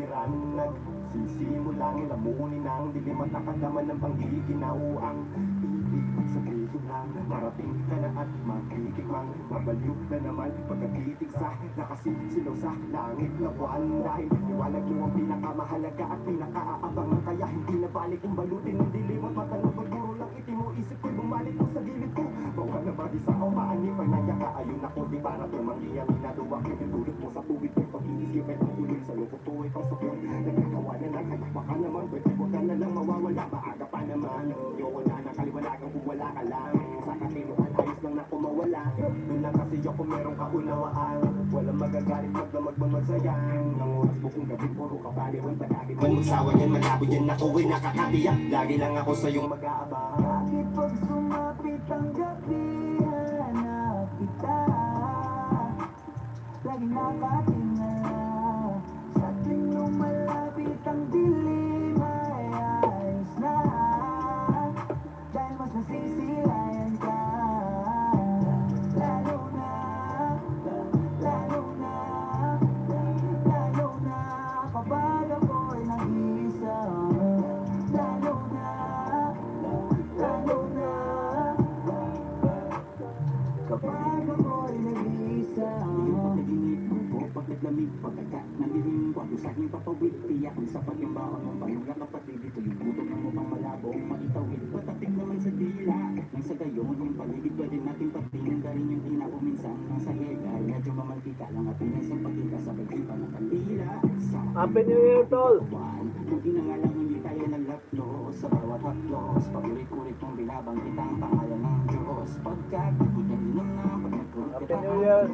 kaliran nagsisimulang lamunin ang dilim at nakadaman ng panggiginawang ibig sabihin lang marating ka na at makikikmang mabaliw na naman pagkatitig sa nakasisilaw sa langit na buwan dahil liwanag mo ang pinakamahalaga at pinakaaabangan kaya hindi na balik kung balutin ng dilim at matanong pagpuro lang itim mo isip ko'y bumalik mo sa gilid ko bawal na bagi sa umaani pag nagyaka ayun ako di para tumanggiyan inaduwak yung itulot mo sa tubig ko'y pag-iisip ay pangulong sa lupot ko ay pangsapon nagkakawa na lang kaya baka naman pwede huwag ka na lang mawawala maaga pa naman ayoko na nakaliwanagan kung wala ka lang sa katinuan ayos lang na kumawala doon lang kasi ako merong kaunawaan walang magagalit magdamag magsayang ng oras bukong gabi puro kabali wal palagi man magsawa yan malabo yan ako ay nakakatiyak lagi lang ako sa iyong mag-aabang bakit pag sumapit ang gabi hanap kita laging nakatingala sa tuwing lumalapit ang dilim ay ayos na dahil mas nasisilayan ka lalo na lalo na lalo na kapag ako'y nag-iisa lalo na lalo na kapag ako'y nag-iisa pagkatlamig, pagkaka, nandiling ko sa aking papawid, tiyak sa pag-imbahon ng panula kapatid, ito yung gutom ng upang malabo, maitawid, patatik naman sa dila, nang sa gayon, yung paligid, pwede natin patingin, rin yung tinaw minsan, nasa hega, medyo mamantika lang at pinasang pagkika sa pagkipa ng kandila, sa Happy New Year, Tol! kung inangalang hindi tayo naglatlo, sa bawat haplos, pagulit-ulit mong binabang kitang pangalan ng Diyos, pagkat, inom na, pag nagkulit Happy New Year!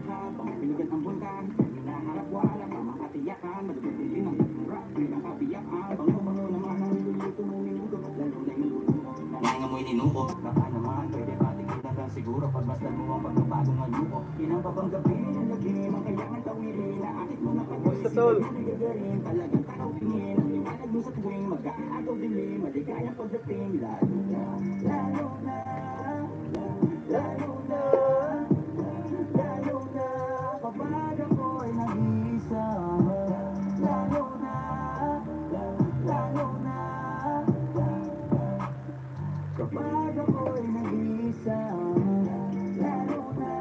habang pinigan ang bulkan, hinaharap wala pa makatiyakan, madudutin din ang nagmura, pinakapiyakan, bango-bango naman ang niluluto mo minuto, lalo na yung luto mo, nangangamoy ninuko, baka naman pwede pating kitang siguro, pagmasdan mo ang pagbabago ng yuko, inang gabi, yung lagim, ang kailangan tawirin, na akit mo na Basta, Tol! pagkagaling, talagang takawin, ang liwanag mo sa tuwing mag-aagaw dilim, maligayang pagdating, lalo na, lalo na lalo na lalo na kapag ako'y nag-iisa lalo na lalo na kapag ako'y nag-iisa lalo na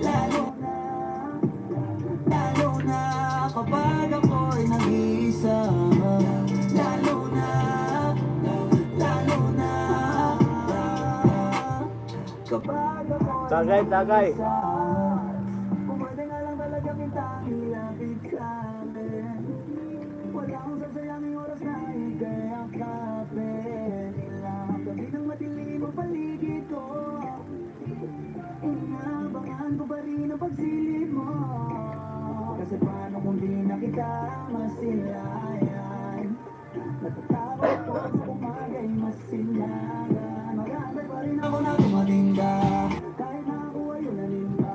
lalo na lalo na kapag ako'y nag-iisa lalo na lalo na kapag ako'y Tagay, tagay! kung pwede nga lang talaga kitang ilapit sa akin wala akong sasayanging oras na ikayakapin ilang gabi ng madilim ang paligid ko inaabangan ko pa rin ang pagsilip mo kasi paano kung di na kita masilayan natatakot ko sa umaga'y masilayan magantay pa rin ako na dumating ka kahit na ako ay ulalim pa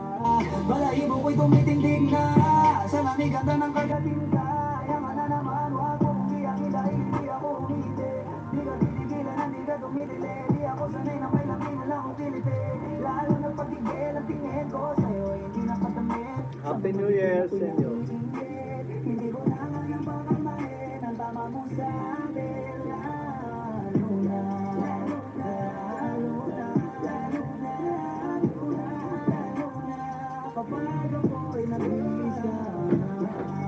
balahibo ko'y tumitindig na sa lamig ganda ng kagating ka yaman na naman wag mo umiyangin dahil hindi ako umiti di ka titigilan na di ka tumitili di ako sanay na may lamin na lang utiliti lalo na pagtigil ang tingin ko sa'yo hindi nakatamit Happy New Year sa inyo! hindi ko na ngayon pakambahin ang tama mo sa akin lalo na lalo na lalo na lalo na lalo na lalo na kapag ako'y nag-iisa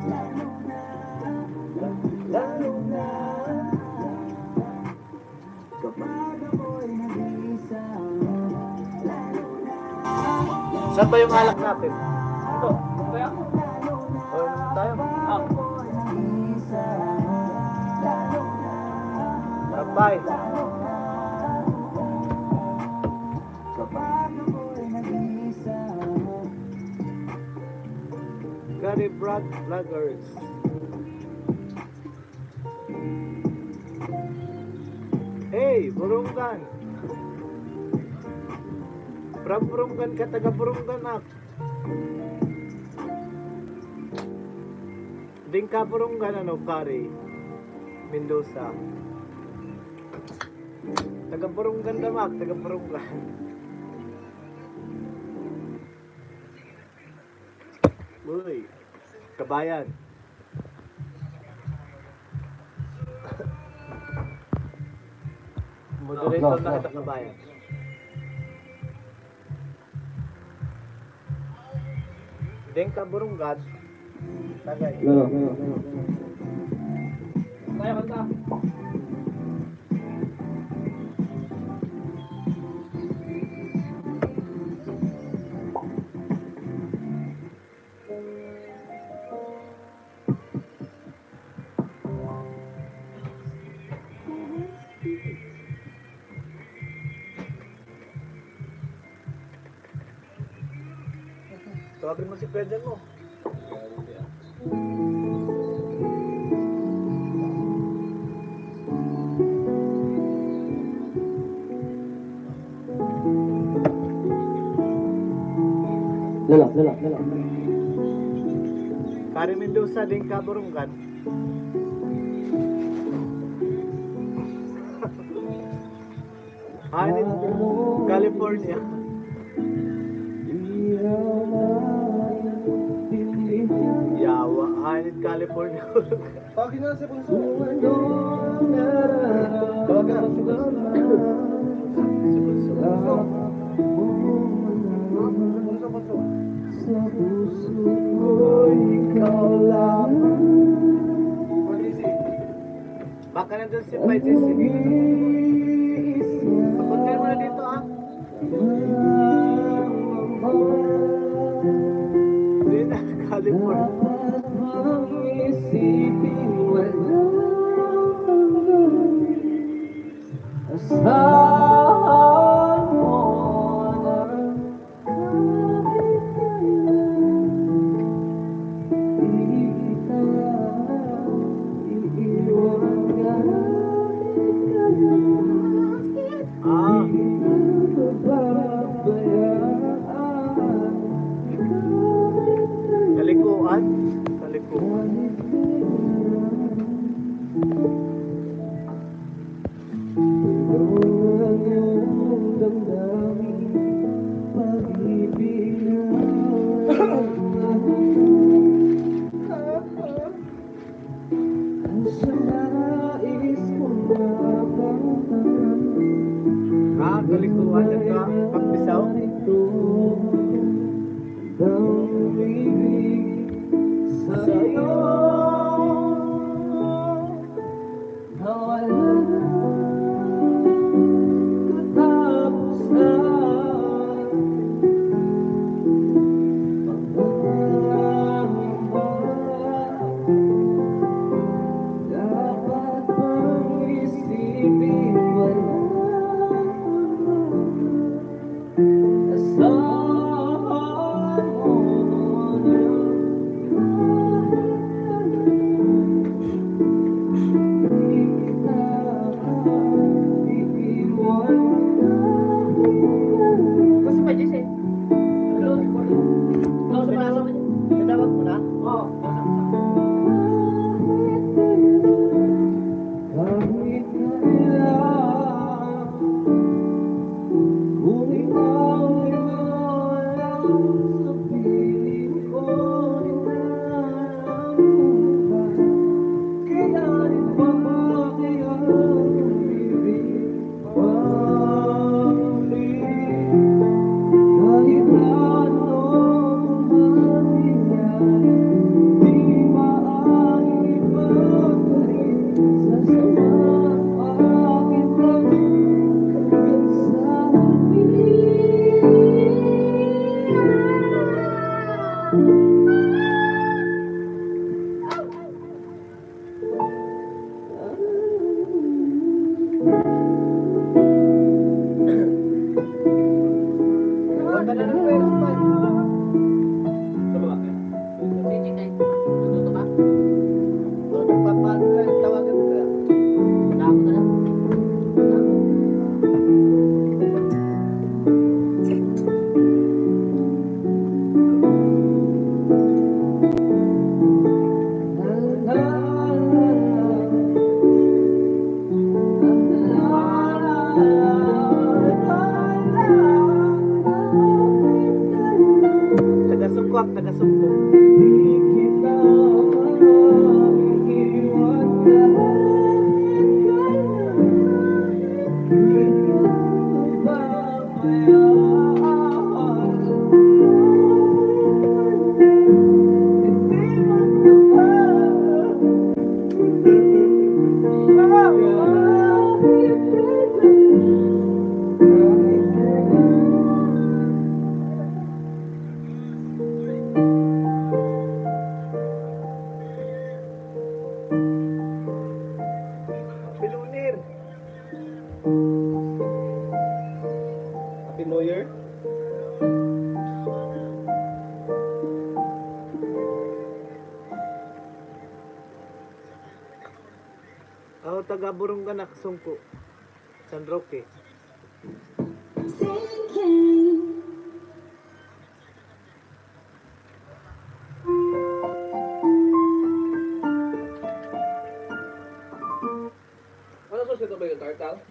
lalo na lalo na kapag ako'y nag-iisa lalo na Saan ba yung alak natin? Ito! lalo na Or tayo? ako'y nag-iisa lalo na Bye! kapag ako'y nag-iisa Gary Brad Vloggers. Hey, Burunggan! From Burunggan ka, taga Burunggan ak. Ding ka Burunggan ano, Kari? Mendoza. Taga Burunggan damak, taga Burunggan. Uy, kabayan. Moderator na kita kabayan. Deng ka burunggad. Tagay. Kaya kanta. Tawagin mo si Pedro mo. Lala. Kari Mendoza din ka burunggad. Hanin California. Yawa, hanin California. Tawagin na si Bunso. Tawagin na si Bunso. Bunso. Sa puso ko ikaw lang. Mag-easy. Baka nandun si Pai Sisi. Papuntin mo na dito ah. Hindi na, California. Asahan mo na kahit kailan iiwan ka Ah, kalikuan. Kalikuan. Ah, kalikuan na ka. Pagpisaw. Sa'yo nawala katapusan dapat bang isipin wala asahan mo na Gusto pa, Jesse? Hello? Hello, sumasama niya. Natawag mo na? Oo. Kahit kailan, kung ikaw ay mawala sa piling ko, kailanit pa ba kaya umibig pabalik? Kahit ano mangyari, di maaari magpalit sa sama aking hanggang sa Punta na ng pwede pa. Sige, tayo. Natuto ba? So, nagpapaano lang. Tawagan ko kaya. Tawag ka na. Tawag. Taga-sungkwak, taga-sungkwak. Di kita maiiwan kahit kailan. Happy New Year. Ako taga Burunganak, Sungko. San Roque. Ano susunod ito ba yung tartal?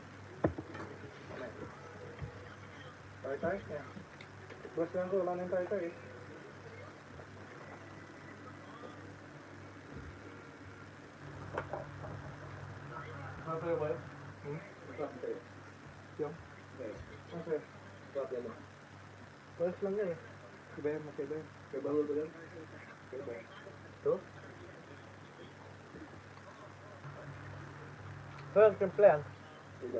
Tartar? Yeah. Boss lang ko, wala nang tartar eh. Masaya ba yun? Yung? Masaya. Boss lang yan eh. Iba yan, masaya ba yan? May bahul ba yan? Ito? Saan templean?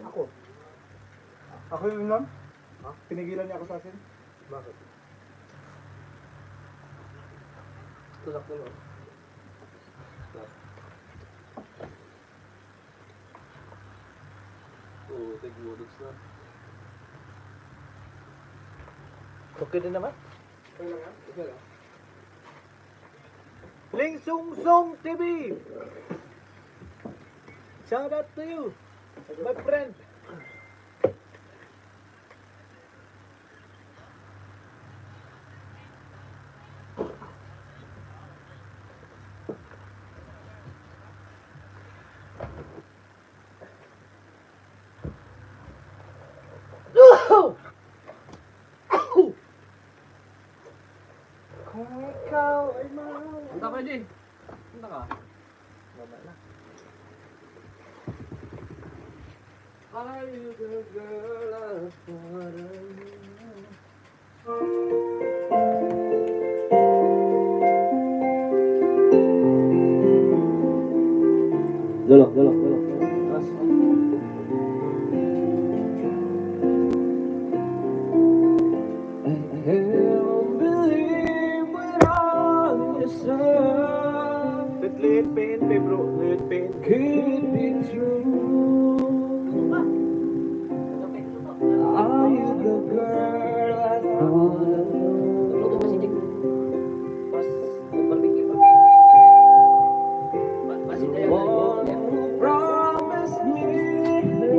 Ako. Ako yung inom? Ha? Pinigilan niya ako sa akin? Bakit? Tulak mo. Oo, tig-wodoks na. Okay din naman. Okay lang yan? Okay lang. Ling Sung Sung TV! Shout out to you, my friend. Kung ikaw ay mahal. Punta ka, Jay. Punta ka. Mama na. Are you the girl I thought I knew? Dulok. I can't believe what I just said. Liit PNP bro, liit PNP. Could it be true? Are you the girl I thought I knew? The one who promised me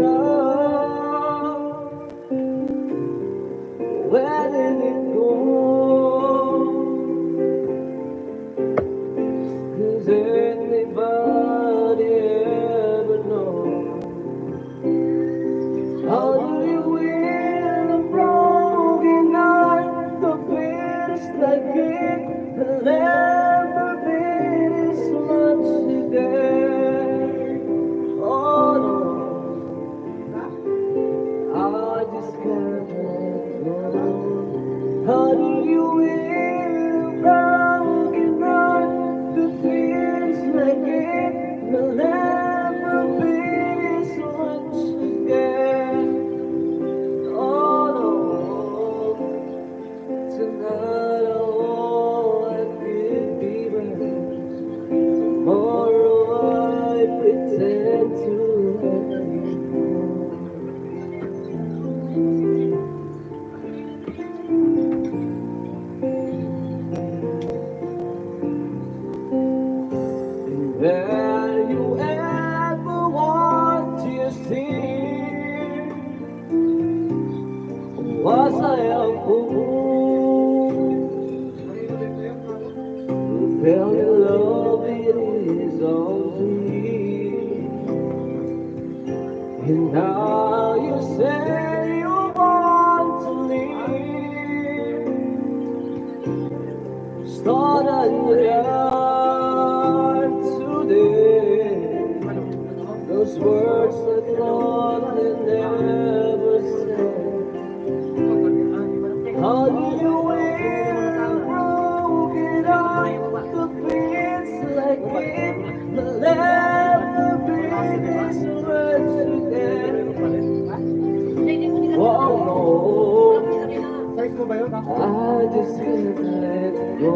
love. Where did it go? 'Cause anybody ever know? How do you win a broken heart? The feels like it will never be this much again. Oh no, I just can't let go. How do you win a broken heart? The feels like it will never be this much again. Oh no, tonight I want it be rest. Tomorrow I pretend to let you go. And when you ever want to see, was I a fool who fell in love with his own dream? And now you say you want to leave. Start a new life today. Those words I thought I never said. How do you win a broken heart? The feels like it will never be this much again. Oh no, Size mo ba yun? I just can't let go.